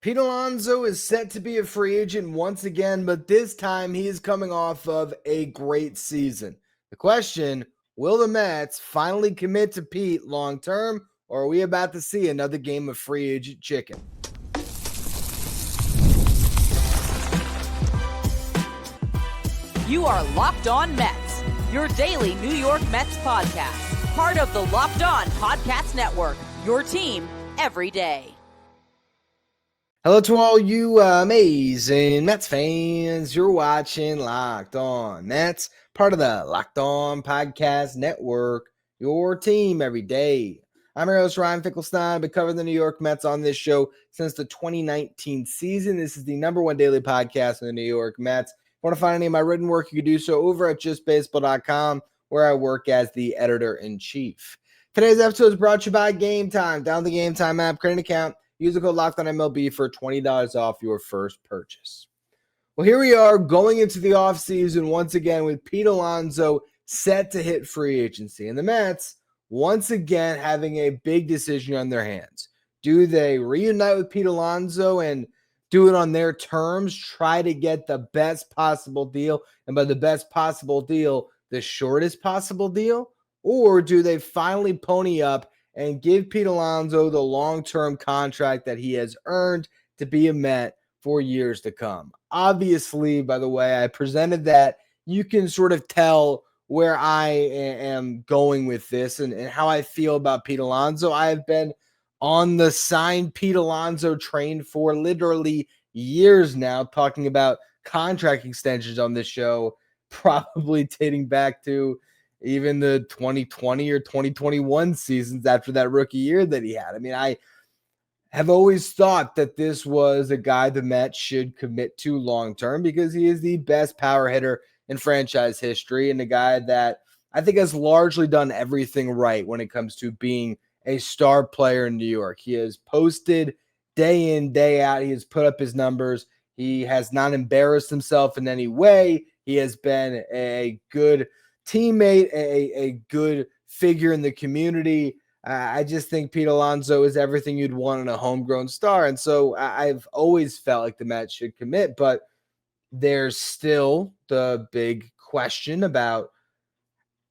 Pete Alonso is set to be a free agent once again, but this time he is coming off of a great season. The question, will the Mets finally commit to Pete long term, or are we about to see another game of free agent chicken? You are Locked On Mets, your daily New York Mets podcast. Part of the Locked On Podcast Network, your team every day. Hello to all you amazing Mets fans. You're watching Locked On Mets, part of the Locked On Podcast Network, your team every day. I'm your host, Ryan Finkelstein. I've been covering the New York Mets on this show since the 2019 season. This is the #1 daily podcast in the New York Mets. If you want to find any of my written work, you can do so over at justbaseball.com, where I work as the editor-in-chief. Today's episode is brought to you by Game Time. Download the Game Time app, create an account. Use the code LOCKEDONMLB for $20 off your first purchase. Well, here we are going into the offseason once again with Pete Alonso set to hit free agency. And the Mets, once again, having a big decision on their hands. Do they reunite with Pete Alonso and do it on their terms, try to get the best possible deal, and by the best possible deal, the shortest possible deal? Or do they finally pony up and give Pete Alonso the long-term contract that he has earned to be a Met for years to come? Obviously, by the way, I presented that. You can sort of tell where I am going with this and how I feel about Pete Alonso. I have been on the signed Pete Alonso train for literally years now, talking about contract extensions on this show, probably dating back to even the 2020 or 2021 seasons after that rookie year that he had. I mean, I have always thought that this was a guy the Mets should commit to long-term because he is the best power hitter in franchise history and a guy that I think has largely done everything right when it comes to being a star player in New York. He has posted day in, day out. He has put up his numbers. He has not embarrassed himself in any way. He has been a good teammate, a good figure in the community. I just think Pete Alonso is everything you'd want in a homegrown star. And so I've always felt like the Mets should commit, but there's still the big question about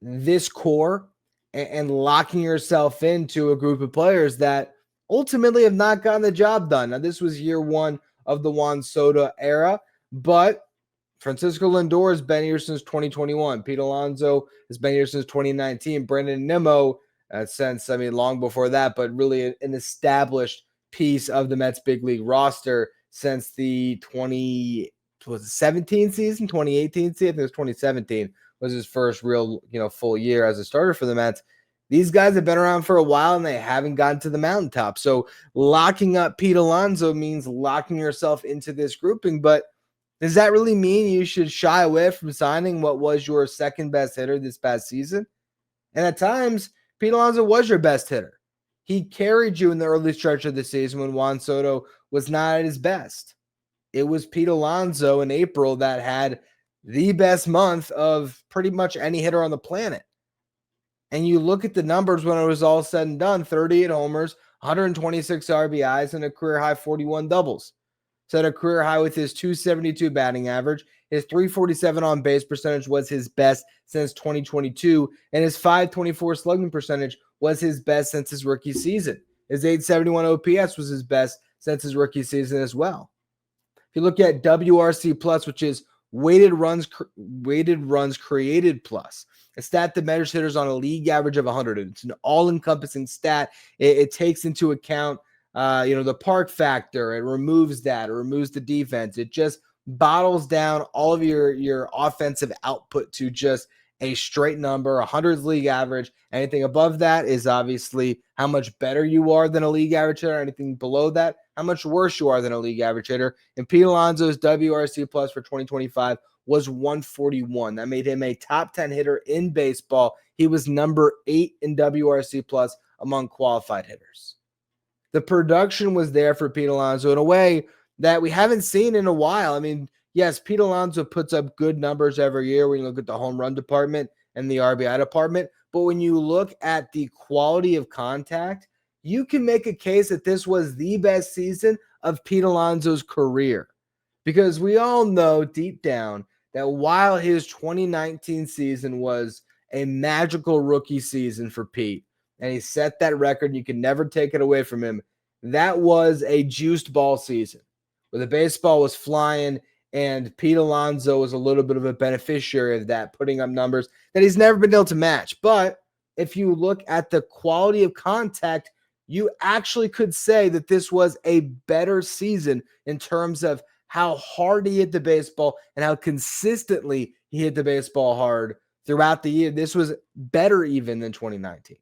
this core and locking yourself into a group of players that ultimately have not gotten the job done. Now, this was year one of the Juan Soto era, but Francisco Lindor has been here since 2021. Pete Alonso has been here since 2019. Brandon Nimmo long before that, but really an established piece of the Mets big league roster since the 2017 season, 2018 season. I think it was 2017 was his first real, full year as a starter for the Mets. These guys have been around for a while and they haven't gotten to the mountaintop. So locking up Pete Alonso means locking yourself into this grouping, but does that really mean you should shy away from signing what was your second best hitter this past season? And at times, Pete Alonso was your best hitter. He carried you in the early stretch of the season when Juan Soto was not at his best. It was Pete Alonso in April that had the best month of pretty much any hitter on the planet. And you look at the numbers when it was all said and done, 38 homers, 126 RBIs, and a career-high 41 doubles. Set a career high with his 272 batting average. His 347 on base percentage was his best since 2022, and his 524 slugging percentage was his best since his rookie season. His 871 OPS was his best since his rookie season as well. If you look at WRC plus, which is weighted runs created plus, a stat that measures hitters on a league average of 100. It's an all-encompassing stat. It takes into account the park factor. It removes that. It removes the defense. It just bottles down all of your offensive output to just a straight number. 100 is league average. Anything above that is obviously how much better you are than a league average hitter. Anything below that, how much worse you are than a league average hitter. And Pete Alonso's WRC plus for 2025 was 141. That made him a top 10 hitter in baseball. He was number 8 in WRC plus among qualified hitters. The production was there for Pete Alonso in a way that we haven't seen in a while. I mean, yes, Pete Alonso puts up good numbers every year when you look at the home run department and the RBI department. But when you look at the quality of contact, you can make a case that this was the best season of Pete Alonso's career. Because we all know deep down that while his 2019 season was a magical rookie season for Pete, and he set that record, you can never take it away from him, that was a juiced ball season where the baseball was flying, and Pete Alonso was a little bit of a beneficiary of that, putting up numbers that he's never been able to match. But if you look at the quality of contact, you actually could say that this was a better season in terms of how hard he hit the baseball and how consistently he hit the baseball hard throughout the year. This was better even than 2019.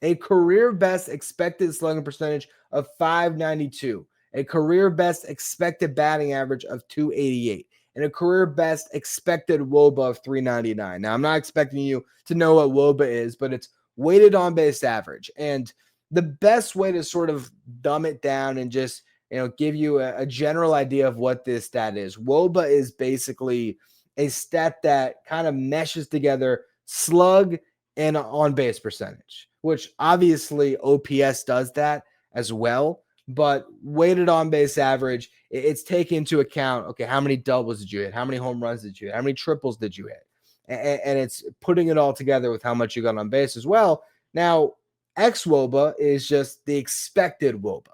A career best expected slugging percentage of .592, a career best expected batting average of .288, and a career best expected WOBA of .399. Now, I'm not expecting you to know what WOBA is, but it's weighted on base average. And the best way to sort of dumb it down and just give you a general idea of what this stat is. WOBA is basically a stat that kind of meshes together slug and on base percentage, which obviously OPS does that as well. But weighted on base average, it's taking into account, okay, how many doubles did you hit? How many home runs did you hit? How many triples did you hit? And it's putting it all together with how much you got on base as well. Now, xWOBA is just the expected WOBA.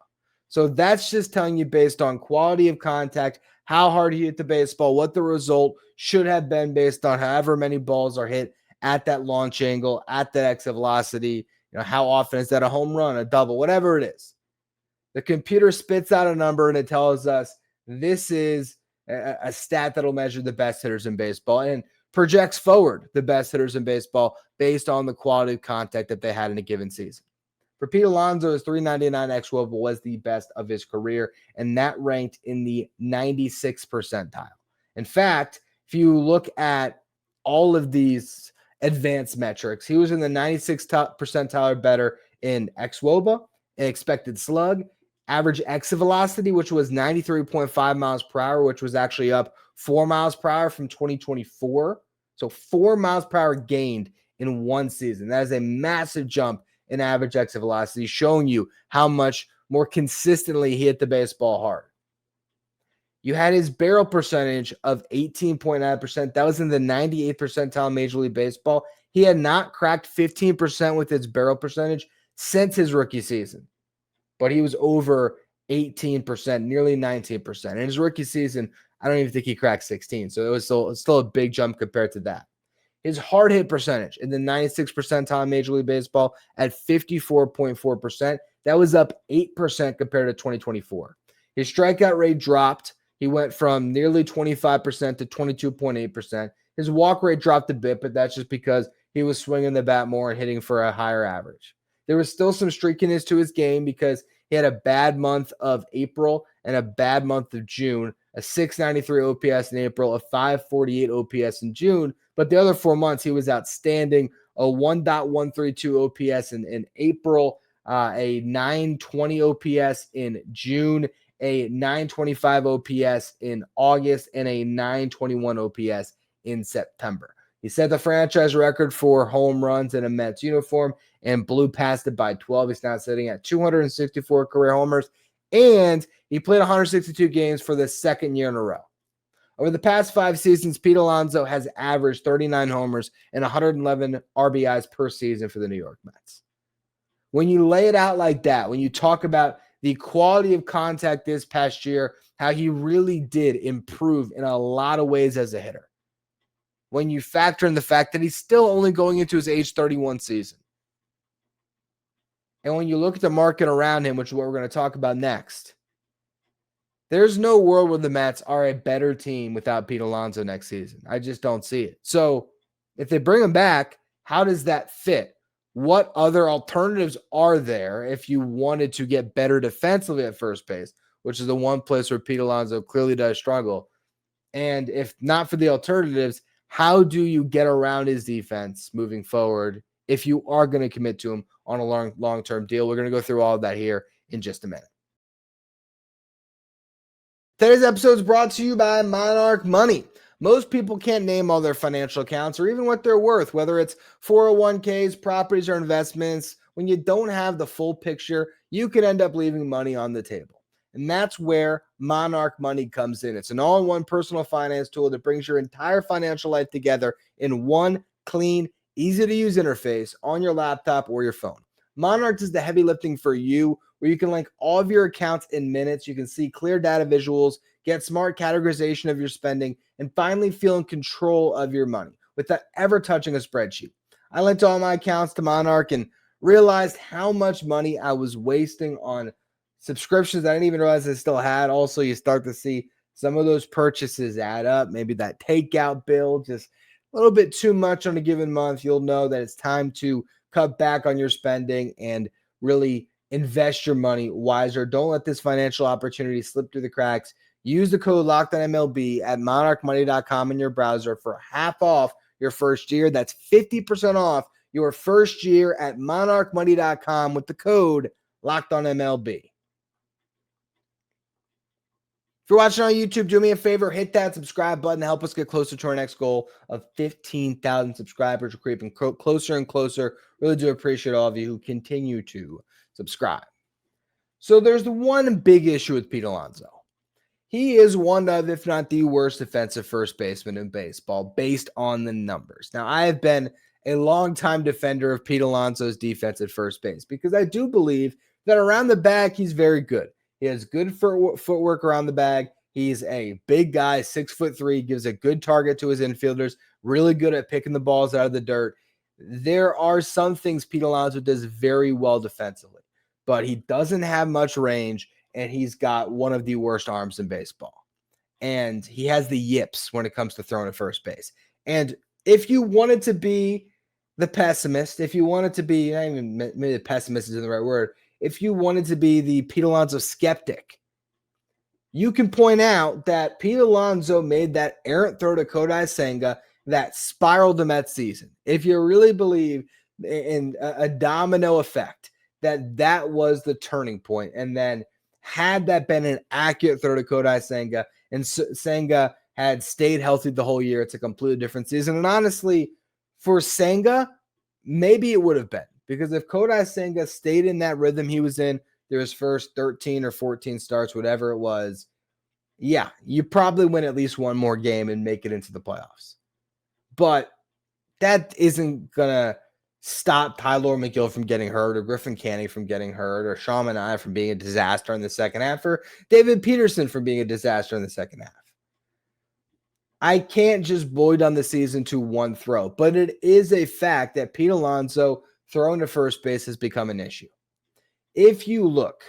So that's just telling you based on quality of contact, how hard he hit the baseball, what the result should have been based on however many balls are hit at that launch angle, at that exit velocity, how often is that a home run, a double, whatever it is. The computer spits out a number and it tells us this is a stat that'll measure the best hitters in baseball and projects forward the best hitters in baseball based on the quality of contact that they had in a given season. For Pete Alonso, his .399 xWOBA was the best of his career, and that ranked in the 96th percentile. In fact, if you look at all of these advanced metrics, he was in the 96th percentile or better in xWOBA, in expected slug, average exit velocity, which was 93.5 miles per hour, which was actually up 4 miles per hour from 2024. So 4 miles per hour gained in one season. That is a massive jump in average exit velocity, showing you how much more consistently he hit the baseball hard. You had his barrel percentage of 18.9%. That was in the 98th percentile in Major League Baseball. He had not cracked 15% with his barrel percentage since his rookie season, but he was over 18%, nearly 19%. In his rookie season, I don't even think he cracked 16. So it was still a big jump compared to that. His hard hit percentage in the 96th percentile in Major League Baseball at 54.4%. That was up 8% compared to 2024. His strikeout rate dropped. He went from nearly 25% to 22.8%. His walk rate dropped a bit, but that's just because he was swinging the bat more and hitting for a higher average. There was still some streakiness to his game because he had a bad month of April and a bad month of June, a .693 OPS in April, a .548 OPS in June. But the other 4 months, he was outstanding, a 1.132 OPS in April, a .920 OPS in June, a .925 OPS in August, and a .921 OPS in September. He set the franchise record for home runs in a Mets uniform and blew past it by 12. He's now sitting at 264 career homers, and he played 162 games for the second year in a row. Over the past 5 seasons, Pete Alonso has averaged 39 homers and 111 RBIs per season for the New York Mets. When you lay it out like that, when you talk about the quality of contact this past year, how he really did improve in a lot of ways as a hitter, when you factor in the fact that he's still only going into his age 31 season, and when you look at the market around him, which is what we're going to talk about next, there's no world where the Mets are a better team without Pete Alonso next season. I just don't see it. So if they bring him back, how does that fit? What other alternatives are there if you wanted to get better defensively at first base, which is the one place where Pete Alonso clearly does struggle? And if not for the alternatives, how do you get around his defense moving forward if you are going to commit to him on a long-term deal? We're going to go through all of that here in just a minute. Today's episode is brought to you by Monarch Money. Most people can't name all their financial accounts or even what they're worth, whether it's 401ks, properties, or investments. When you don't have the full picture, you could end up leaving money on the table. And that's where Monarch Money comes in. It's an all-in-one personal finance tool that brings your entire financial life together in one clean, easy-to-use interface on your laptop or your phone. Monarch does the heavy lifting for you, where you can link all of your accounts in minutes. You can see clear data visuals, get smart categorization of your spending, and finally feel in control of your money without ever touching a spreadsheet. I linked all my accounts to Monarch and realized how much money I was wasting on subscriptions I didn't even realize I still had. Also, you start to see some of those purchases add up. Maybe that takeout bill, just a little bit too much on a given month. You'll know that it's time to cut back on your spending and really invest your money wiser. Don't let this financial opportunity slip through the cracks. Use the code LOCKEDONMLB at monarchmoney.com in your browser for half off your first year. That's 50% off your first year at monarchmoney.com with the code LOCKEDONMLB. If you're watching on YouTube, do me a favor, hit that subscribe button to help us get closer to our next goal of 15,000 subscribers. We're creeping closer and closer. Really do appreciate all of you who continue to subscribe. So there's the one big issue with Pete Alonso. He is one of, if not the worst defensive first baseman in baseball based on the numbers. Now, I have been a longtime defender of Pete Alonso's defense at first base because I do believe that around the bag, he's very good. He has good footwork around the bag. He's a big guy, 6'3", gives a good target to his infielders, really good at picking the balls out of the dirt. There are some things Pete Alonso does very well defensively, but he doesn't have much range, and he's got one of the worst arms in baseball. And he has the yips when it comes to throwing at first base. And if you wanted to be the pessimist, if you wanted to be, not even maybe the pessimist isn't the right word, if you wanted to be the Pete Alonso skeptic, you can point out that Pete Alonso made that errant throw to Kodai Senga that spiraled the Mets season. If you really believe in a domino effect, that was the turning point. And then had that been an accurate throw to Kodai Senga and Senga had stayed healthy the whole year, it's a completely different season. And honestly, for Senga, maybe it would have been. Because if Kodai Senga stayed in that rhythm he was in through his first 13 or 14 starts, whatever it was, yeah, you probably win at least one more game and make it into the playoffs. But that isn't going to stop Tyler McGill from getting hurt or Griffin Canning from getting hurt or Sean Manaea from being a disaster in the second half or David Peterson from being a disaster in the second half. I can't just boil down the season to one throw, but it is a fact that Pete Alonso throwing to first base has become an issue. If you look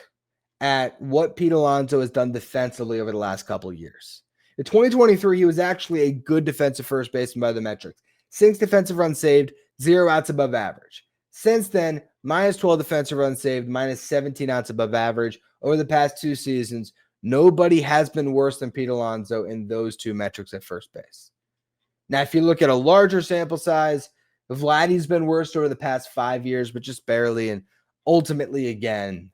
at what Pete Alonso has done defensively over the last couple of years, in 2023, he was actually a good defensive first baseman by the metrics. 6 defensive runs saved, 0 outs above average. Since then, minus 12 defensive runs saved, minus 17 outs above average. Over the past 2 seasons, nobody has been worse than Pete Alonso in those 2 metrics at first base. Now, if you look at a larger sample size, Vladdy's been worse over the past 5 years, but just barely. And ultimately, again,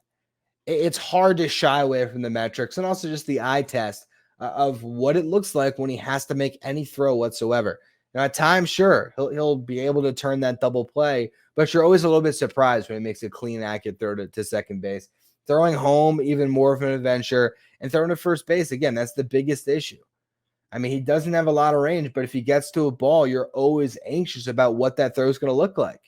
it's hard to shy away from the metrics and also just the eye test of what it looks like when he has to make any throw whatsoever. Now, at times, sure, he'll be able to turn that double play, but you're always a little bit surprised when he makes a clean, accurate throw to second base. Throwing home, even more of an adventure, and throwing to first base, again, that's the biggest issue. I mean, he doesn't have a lot of range, but if he gets to a ball, you're always anxious about what that throw is going to look like.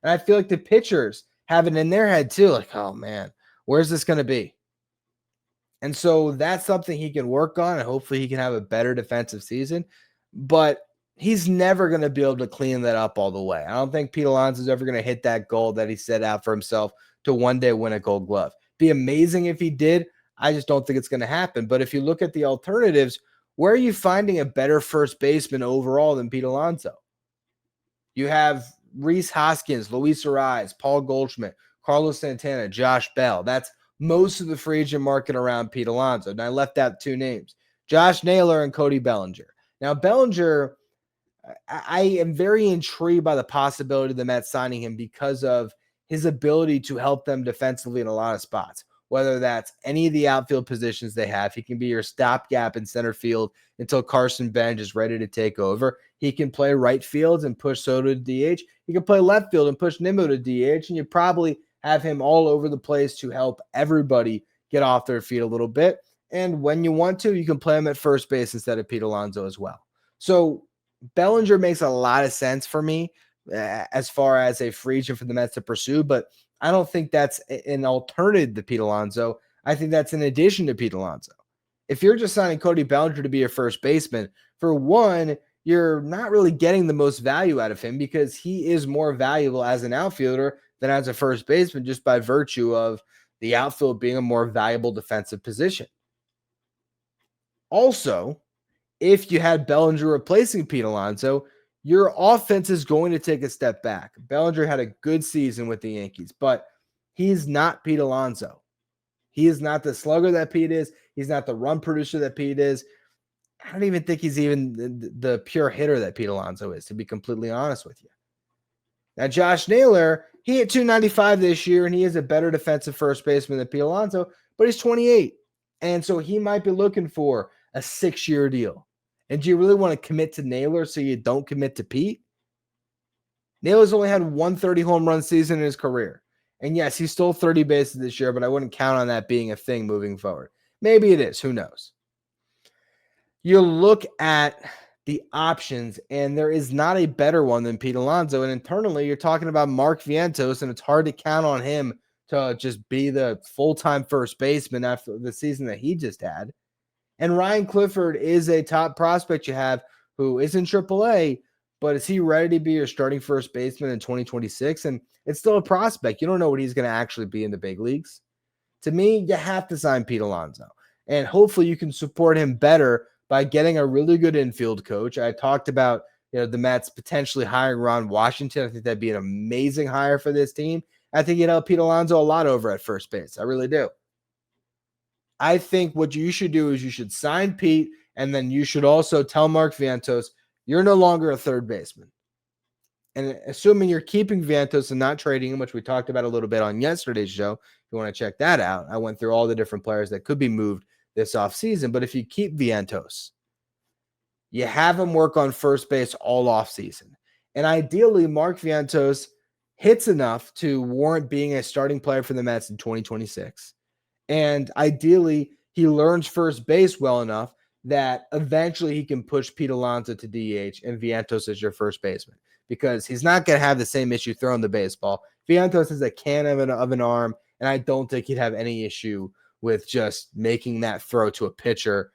And I feel like the pitchers have it in their head too, like, oh man, where's this going to be? And so that's something he can work on, and hopefully he can have a better defensive season. But he's never going to be able to clean that up all the way. I don't think Pete Alonso is ever going to hit that goal that he set out for himself to one day win a Gold Glove. Be amazing if he did. I just don't think it's going to happen. But if you look at the alternatives, where are you finding a better first baseman overall than Pete Alonso? You have Rhys Hoskins, Luis Ariz, Paul Goldschmidt, Carlos Santana, Josh Bell. That's most of the free agent market around Pete Alonso. And I left out 2 names, Josh Naylor and Cody Bellinger. Now, Bellinger, I am very intrigued by the possibility of the Mets signing him because of his ability to help them defensively in a lot of spots. Whether that's any of the outfield positions they have, he can be your stopgap in center field until Carson Bench is ready to take over. He can play right field and push Soto to DH. He can play left field and push Nimmo to DH, and you probably have him all over the place to help everybody get off their feet a little bit. And when you want to, you can play him at first base instead of Pete Alonso as well. So Bellinger makes a lot of sense for me as far as a free agent for the Mets to pursue, but I don't think that's an alternative to Pete Alonso. I think that's in addition to Pete Alonso. If you're just signing Cody Bellinger to be your first baseman, for one, you're not really getting the most value out of him because he is more valuable as an outfielder than as a first baseman just by virtue of the outfield being a more valuable defensive position. Also, if you had Bellinger replacing Pete Alonso, your offense is going to take a step back. Bellinger had a good season with the Yankees, but he's not Pete Alonso. He is not the slugger that Pete is. He's not the run producer that Pete is. I don't even think he's even the pure hitter that Pete Alonso is, to be completely honest with you. Now, Josh Naylor, he hit 295 this year, and he is a better defensive first baseman than Pete Alonso, but he's 28. And so he might be looking for a 6-year deal. And do you really want to commit to Naylor so you don't commit to Pete? Naylor's only had 130 home run season in his career. And yes, he stole 30 bases this year, but I wouldn't count on that being a thing moving forward. Maybe it is. Who knows? You look at the options, and there is not a better one than Pete Alonso. And internally, you're talking about Mark Vientos, and it's hard to count on him to just be the full-time first baseman after the season that he just had. And Ryan Clifford is a top prospect you have who is in AAA, but is he ready to be your starting first baseman in 2026? And it's still a prospect. You don't know what he's going to actually be in the big leagues. To me, you have to sign Pete Alonso. And hopefully you can support him better by getting a really good infield coach. I talked about the Mets potentially hiring Ron Washington. I think that'd be an amazing hire for this team. I think he'd help Pete Alonso a lot over at first base. I really do. I think what you should do is you should sign Pete, and then you should also tell Mark Vientos, you're no longer a third baseman. And assuming you're keeping Vientos and not trading him, which we talked about a little bit on yesterday's show, if you want to check that out, I went through all the different players that could be moved this offseason. But if you keep Vientos, you have him work on first base all offseason. And ideally, Mark Vientos hits enough to warrant being a starting player for the Mets in 2026. And ideally, he learns first base well enough that eventually he can push Pete Alonso to DH and Vientos as your first baseman, because he's not going to have the same issue throwing the baseball. Vientos is a can of an arm, and I don't think he'd have any issue with just making that throw to a pitcher,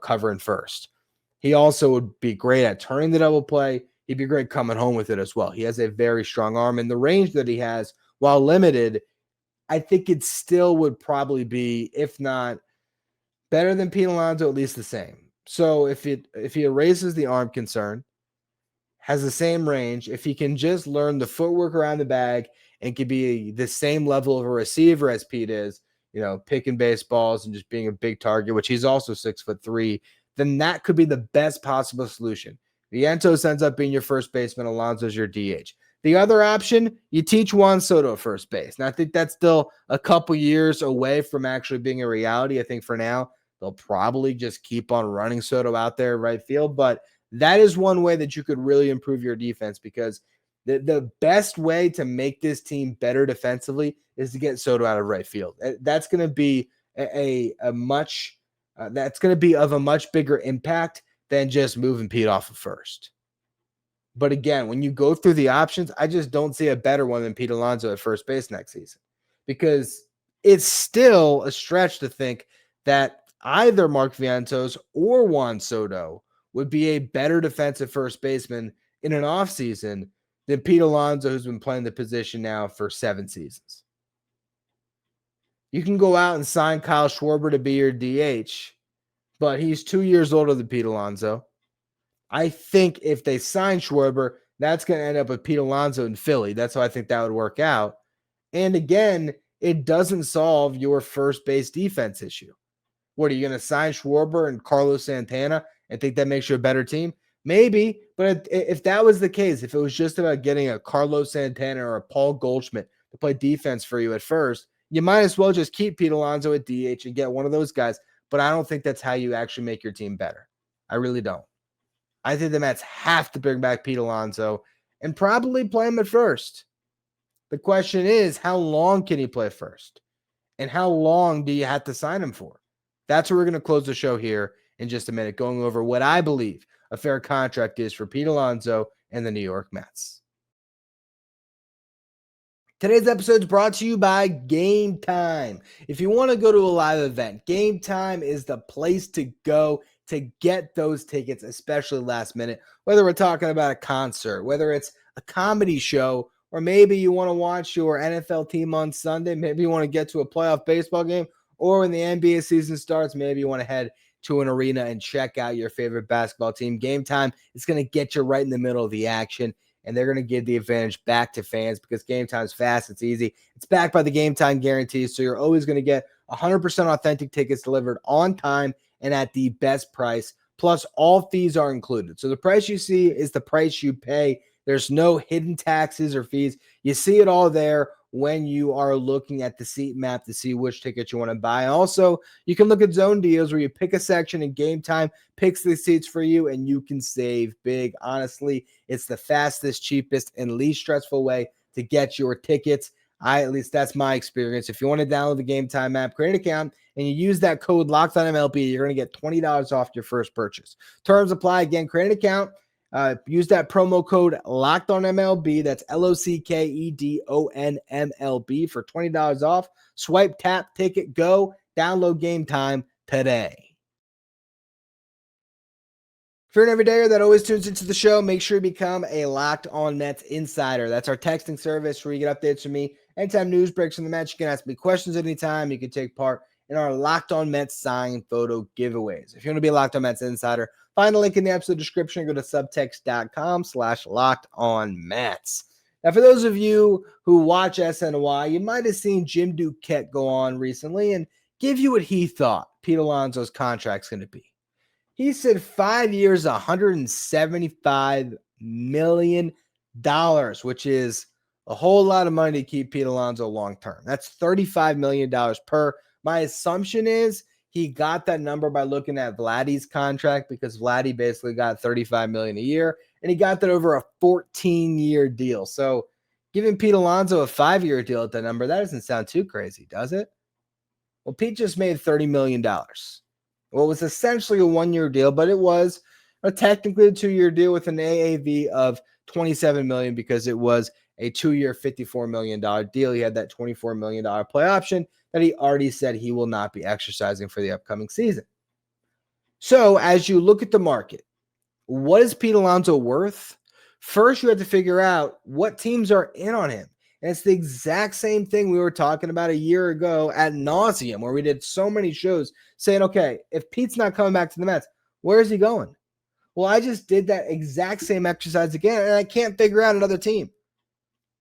covering first. He also would be great at turning the double play. He'd be great coming home with it as well. He has a very strong arm, and the range that he has, while limited, I think it still would probably be, if not better than Pete Alonso, at least the same. So if he erases the arm concern, has the same range, if he can just learn the footwork around the bag and can be the same level of a receiver as Pete is, picking baseballs and just being a big target, which he's also 6'3", then that could be the best possible solution. Vientos ends up being your first baseman, Alonso's your DH. The other option, you teach Juan Soto first base. And I think that's still a couple years away from actually being a reality. I think for now, they'll probably just keep on running Soto out there in right field. But that is one way that you could really improve your defense, because the best way to make this team better defensively is to get Soto out of right field. That's going to be that's going to be of a much bigger impact than just moving Pete off of first. But again, when you go through the options, I just don't see a better one than Pete Alonso at first base next season, because it's still a stretch to think that either Mark Vientos or Juan Soto would be a better defensive first baseman in an offseason than Pete Alonso, who's been playing the position now for 7 seasons. You can go out and sign Kyle Schwarber to be your DH, but he's 2 years older than Pete Alonso. I think if they sign Schwarber, that's going to end up with Pete Alonso in Philly. That's how I think that would work out. And again, it doesn't solve your first base defense issue. What, are you going to sign Schwarber and Carlos Santana and think that makes you a better team? Maybe, but if that was the case, if it was just about getting a Carlos Santana or a Paul Goldschmidt to play defense for you at first, you might as well just keep Pete Alonso at DH and get one of those guys. But I don't think that's how you actually make your team better. I really don't. I think the Mets have to bring back Pete Alonso and probably play him at first. The question is, how long can he play first? And how long do you have to sign him for? That's where we're going to close the show here in just a minute, going over what I believe a fair contract is for Pete Alonso and the New York Mets. Today's episode is brought to you by Game Time. If you want to go to a live event, Game Time is the place to go to get those tickets, especially last minute. Whether we're talking about a concert, whether it's a comedy show, or maybe you want to watch your NFL team on Sunday, maybe you want to get to a playoff baseball game, or when the NBA season starts, maybe you want to head to an arena and check out your favorite basketball team. Game Time is going to get you right in the middle of the action. And they're going to give the advantage back to fans because Game Time is fast. It's easy. It's backed by the Game Time guarantee. So you're always going to get 100% authentic tickets delivered on time and at the best price. Plus, all fees are included. So the price you see is the price you pay. There's no hidden taxes or fees. You see it all there when you are looking at the seat map to see which ticket you want to buy. Also, you can look at zone deals where you pick a section and Game Time picks the seats for you and you can save big. Honestly, it's the fastest, cheapest, and least stressful way to get your tickets. At least that's my experience. If you want to download the Game Time app, create an account, and you use that code LOCKEDONMLB, you're going to get $20 off your first purchase. Terms apply. Again, create an account. Use that promo code LOCKEDONMLB. That's LOCKEDONMLB for $20 off. Swipe, tap, ticket, go. Download Game Time today. If you're an everydayer that always tunes into the show, make sure you become a Locked On Mets insider. That's our texting service where you get updates from me. Anytime news breaks from the Mets, you can ask me questions anytime. You can take part in our Locked On Mets signed photo giveaways. If you want to be a Locked On Mets insider, find a link in the episode description. Go to subtext.com/LockedOnMets. Now, for those of you who watch SNY, you might have seen Jim Duquette go on recently and give you what he thought Pete Alonso's contract's going to be. He said 5 years, $175 million, which is a whole lot of money to keep Pete Alonso long-term. That's $35 million per. My assumption is he got that number by looking at Vladdy's contract because Vladdy basically got $35 million a year, and he got that over a 14-year deal. So giving Pete Alonso a 5-year deal at that number, that doesn't sound too crazy, does it? Well, Pete just made $30 million. Well, it was essentially a 1-year deal, but it was technically a 2-year deal with an AAV of $27 million because it was a 2-year, $54 million deal. He had that $24 million play option that he already said he will not be exercising for the upcoming season. So as you look at the market, what is Pete Alonso worth? First, you have to figure out what teams are in on him. And it's the exact same thing we were talking about a year ago ad nauseum, where we did so many shows saying, okay, if Pete's not coming back to the Mets, where is he going? Well, I just did that exact same exercise again, and I can't figure out another team.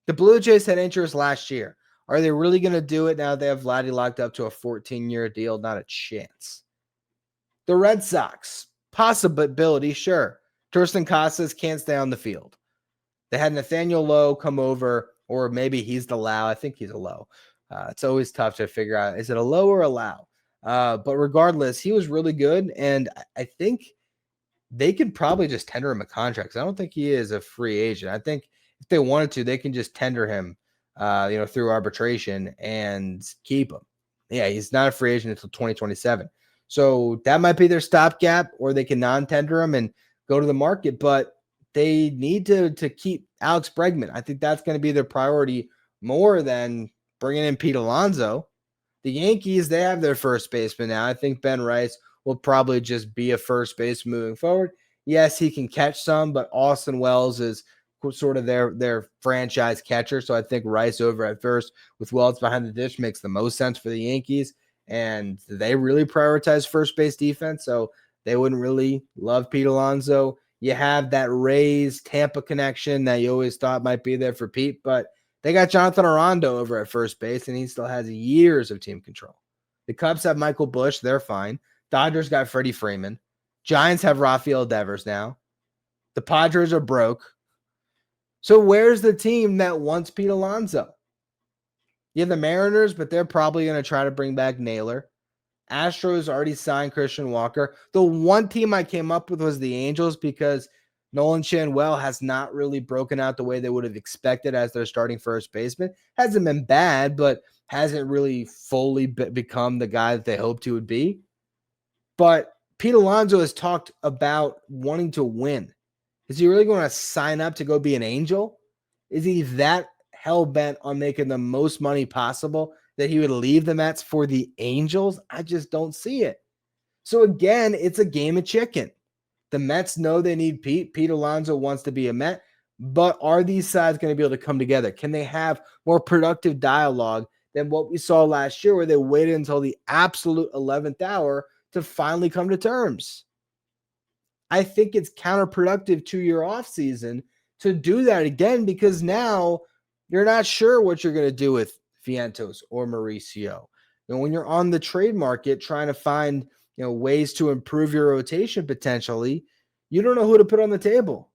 The Blue Jays had interest last year. Are they really going to do it now they have Vladdy locked up to a 14-year deal? Not a chance. The Red Sox, possibility, sure. Tristan Casas can't stay on the field. They had Nathaniel Lowe come over, or maybe he's the Low. I think he's a Low. It's always tough to figure out, is it a Low or a Low? But regardless, he was really good, and I think they could probably just tender him a contract. I don't think he is a free agent. I think if they wanted to, they can just tender him, through arbitration and keep him. Yeah, he's not a free agent until 2027. So that might be their stopgap, or they can non-tender him and go to the market. But they need to keep Alex Bregman. I think that's going to be their priority more than bringing in Pete Alonso. The Yankees, they have their first baseman now. I think Ben Rice will probably just be a first base moving forward. Yes, he can catch some, but Austin Wells is sort of their franchise catcher. So I think Rice over at first with Wells behind the dish makes the most sense for the Yankees. And they really prioritize first base defense. So they wouldn't really love Pete Alonso. You have that Rays Tampa connection that you always thought might be there for Pete, but they got Jonathan Arando over at first base, and he still has years of team control. The Cubs have Michael Busch. They're fine. Dodgers got Freddie Freeman. Giants have Rafael Devers now. The Padres are broke. So where's the team that wants Pete Alonso? You have the Mariners, but they're probably going to try to bring back Naylor. Astros already signed Christian Walker. The one team I came up with was the Angels because Nolan Shanwell has not really broken out the way they would have expected as their starting first baseman. Hasn't been bad, but hasn't really fully become the guy that they hoped he would be. But Pete Alonso has talked about wanting to win. Is he really going to sign up to go be an Angel? Is he that hell-bent on making the most money possible that he would leave the Mets for the Angels? I just don't see it. So again, it's a game of chicken. The Mets know they need Pete. Pete Alonso wants to be a Met. But are these sides going to be able to come together? Can they have more productive dialogue than what we saw last year, where they waited until the absolute 11th hour to finally come to terms? I think it's counterproductive to your offseason to do that again, because now you're not sure what you're going to do with Vientos or Mauricio. When you're on the trade market trying to find ways to improve your rotation potentially, you don't know who to put on the table.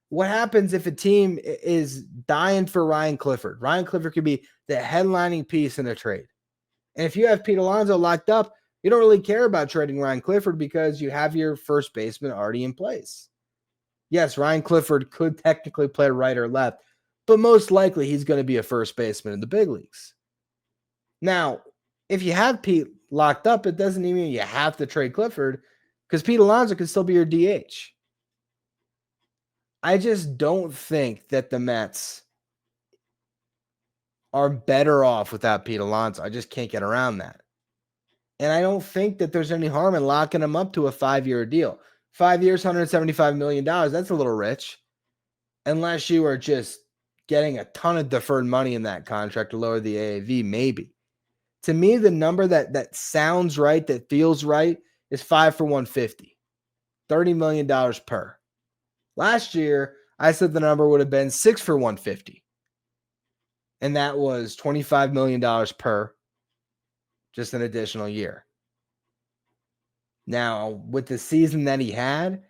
What happens if a team is dying for Ryan Clifford? Ryan Clifford could be the headlining piece in a trade. And if you have Pete Alonso locked up, you don't really care about trading Ryan Clifford because you have your first baseman already in place. Yes, Ryan Clifford could technically play right or left, but most likely he's going to be a first baseman in the big leagues. Now, if you have Pete locked up, it doesn't mean you have to trade Clifford, because Pete Alonso can still be your DH. I just don't think that the Mets are better off without Pete Alonso. I just can't get around that. And I don't think that there's any harm in locking him up to a 5-year deal. 5 years, $175 million. That's a little rich. Unless you are just getting a ton of deferred money in that contract to lower the AAV, maybe. To me, the number that sounds right, that feels right, is 5 for $150. $30 million per. Last year, I said the number would have been 6 for $150. And that was $25 million per, just an additional year. Now, with the season that he had,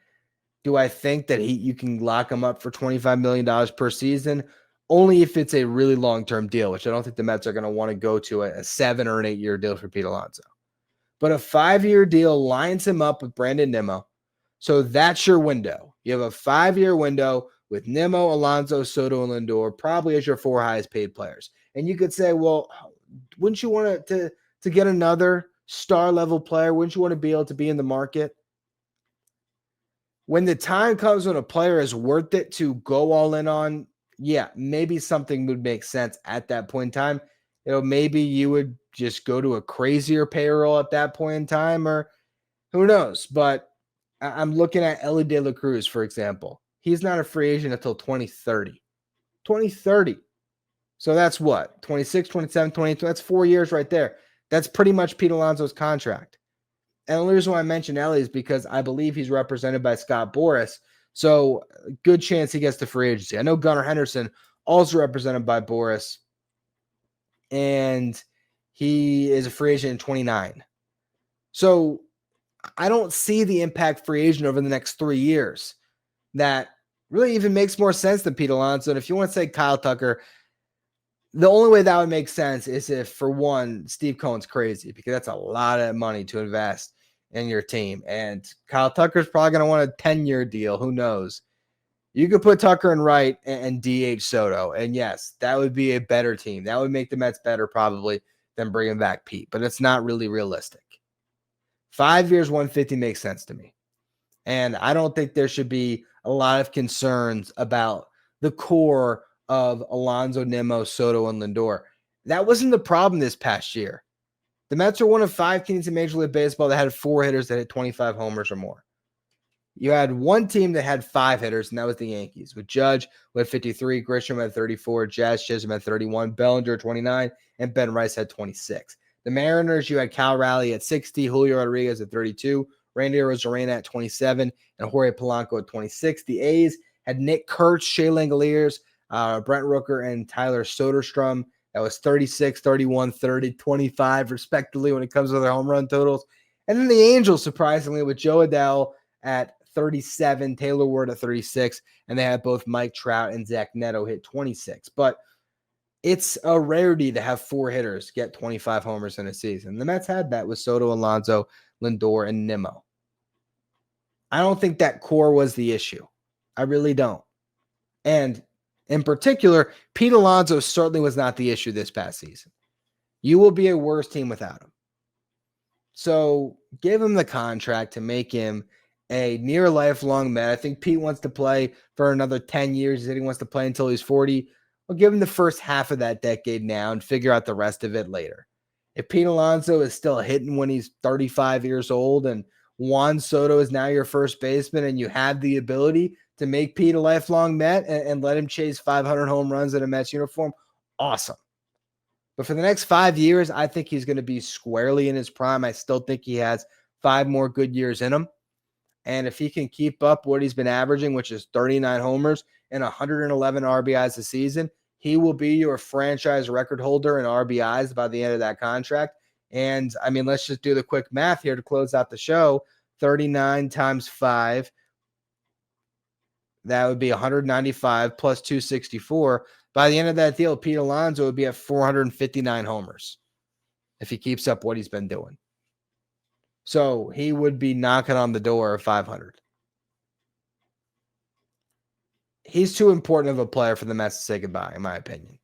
do I think that you can lock him up for $25 million per season? Only if it's a really long-term deal, which I don't think the Mets are going to want to go to a 7 or an 8-year deal for Pete Alonso. But a 5-year deal lines him up with Brandon Nimmo. So that's your window. You have a 5-year window with Nimmo, Alonso, Soto, and Lindor, probably as your 4 highest paid players. And you could say, well, wouldn't you want to get another star-level player? Wouldn't you want to be able to be in the market? When the time comes when a player is worth it to go all in on, yeah, maybe something would make sense at that point in time. Maybe you would just go to a crazier payroll at that point in time, or who knows? But I'm looking at Elly De La Cruz, for example. He's not a free agent until 2030. 2030. So that's what? 26, 27, 28. That's 4 years right there. That's pretty much Pete Alonso's contract. And the only reason why I mention Elly is because I believe he's represented by Scott Boras. So good chance he gets to free agency. I know Gunnar Henderson also represented by Boras, and he is a free agent in 29. So I don't see the impact free agent over the next 3 years that really even makes more sense than Pete Alonso. And if you want to say Kyle Tucker, the only way that would make sense is if, for one, Steve Cohen's crazy, because that's a lot of money to invest in your team. And Kyle Tucker's probably going to want a 10-year deal. Who knows? You could put Tucker in right and DH Soto. And yes, that would be a better team. That would make the Mets better probably than bringing back Pete. But it's not really realistic. 5 years, $150 makes sense to me. And I don't think there should be a lot of concerns about the core of Alonso, Nimmo, Soto, and Lindor. That wasn't the problem this past year. The Mets are one of 5 teams in Major League Baseball that had 4 hitters that hit 25 homers or more. You had one team that had 5 hitters, and that was the Yankees, with Judge with 53, Grisham at 34, Jazz Chisholm at 31, Bellinger 29, and Ben Rice had 26. The Mariners, you had Cal Raleigh at 60, Julio Rodriguez at 32, Randy Arozarena at 27, and Jorge Polanco at 26. The A's had Nick Kurtz, Shea Langoliers, Brent Rooker, and Tyler Soderstrom. That was 36, 31, 30, 25, respectively, when it comes to their home run totals. And then the Angels, surprisingly, with Joe Adell at 37, Taylor Ward at 36, and they had both Mike Trout and Zach Neto hit 26. But it's a rarity to have 4 hitters get 25 homers in a season. The Mets had that with Soto, Alonso, Lindor, and Nimmo. I don't think that core was the issue. I really don't. And in particular, Pete Alonso certainly was not the issue this past season. You will be a worse team without him. So give him the contract to make him a near lifelong Met. I think Pete wants to play for another 10 years. He said he wants to play until he's 40. Well, give him the first half of that decade now and figure out the rest of it later. If Pete Alonso is still hitting when he's 35 years old and Juan Soto is now your first baseman and you have the ability to make Pete a lifelong Met and let him chase 500 home runs in a Mets uniform, awesome. But for the next 5 years, I think he's going to be squarely in his prime. I still think he has 5 more good years in him. And if he can keep up what he's been averaging, which is 39 homers and 111 RBIs a season, he will be your franchise record holder in RBIs by the end of that contract. And I mean, let's just do the quick math here to close out the show. 39 times 5. That would be 195 plus 264. By the end of that deal, Pete Alonso would be at 459 homers if he keeps up what he's been doing. So he would be knocking on the door of 500. He's too important of a player for the Mets to say goodbye, in my opinion.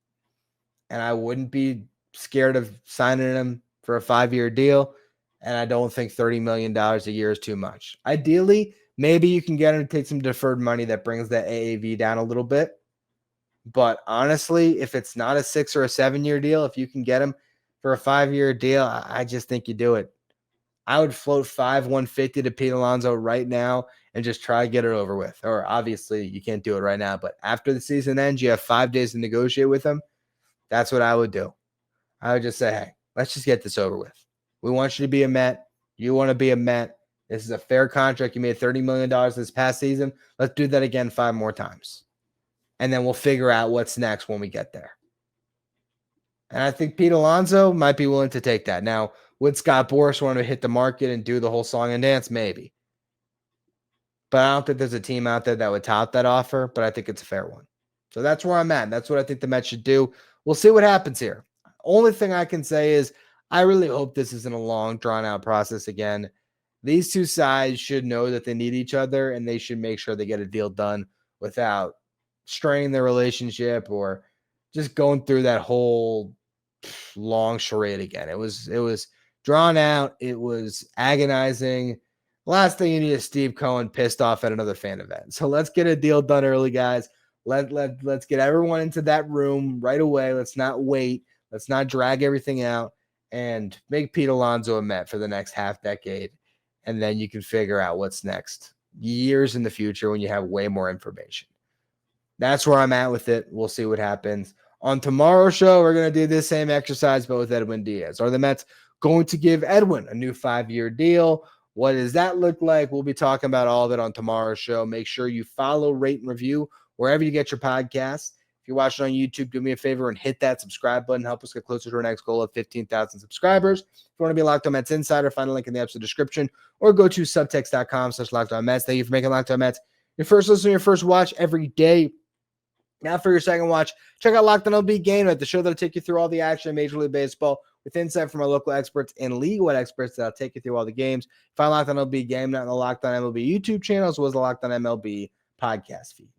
And I wouldn't be scared of signing him for a 5-year deal. And I don't think $30 million a year is too much. Ideally, maybe you can get him to take some deferred money that brings that AAV down a little bit. But honestly, if it's not a 6 or a 7-year deal, if you can get him for a 5-year deal, I just think you do it. I would float 150 to Pete Alonso right now and just try to get it over with. Or obviously you can't do it right now, but after the season ends, you have 5 days to negotiate with him. That's what I would do. I would just say, hey, let's just get this over with. We want you to be a Met. You want to be a Met. This is a fair contract. You made $30 million this past season. Let's do that again 5 more times. And then we'll figure out what's next when we get there. And I think Pete Alonso might be willing to take that. Now, would Scott Boras want to hit the market and do the whole song and dance? Maybe. But I don't think there's a team out there that would top that offer, but I think it's a fair one. So that's where I'm at. That's what I think the Mets should do. We'll see what happens here. Only thing I can say is I really hope this isn't a long, drawn-out process again. These two sides should know that they need each other, and they should make sure they get a deal done without straining their relationship or just going through that whole long charade again. It was drawn out. It was agonizing. Last thing you need is Steve Cohen pissed off at another fan event. So let's get a deal done early, guys. Let's get everyone into that room right away. Let's not wait. Let's not drag everything out and make Pete Alonso a Met for the next half decade. And then you can figure out what's next years in the future when you have way more information. That's where I'm at with it. We'll see what happens. On tomorrow's show, we're going to do this same exercise, but with Edwin Diaz. Are the Mets going to give Edwin a new 5-year deal? What does that look like? We'll be talking about all of it on tomorrow's show. Make sure you follow, rate, and review wherever you get your podcasts. If you're watching on YouTube, do me a favor and hit that subscribe button. Help us get closer to our next goal of 15,000 subscribers. If you want to be a Locked On Mets insider, find a link in the episode description or go to subtext.com/LockedOnMets. Thank you for making Locked On Mets your first listen, your first watch every day. Now for your second watch, check out Locked On MLB Game Night, the show that'll take you through all the action in Major League Baseball with insight from our local experts and league-wide experts that'll take you through all the games. Find Locked On MLB Game Night on the Locked On MLB YouTube channel as well as the Locked On MLB podcast feed.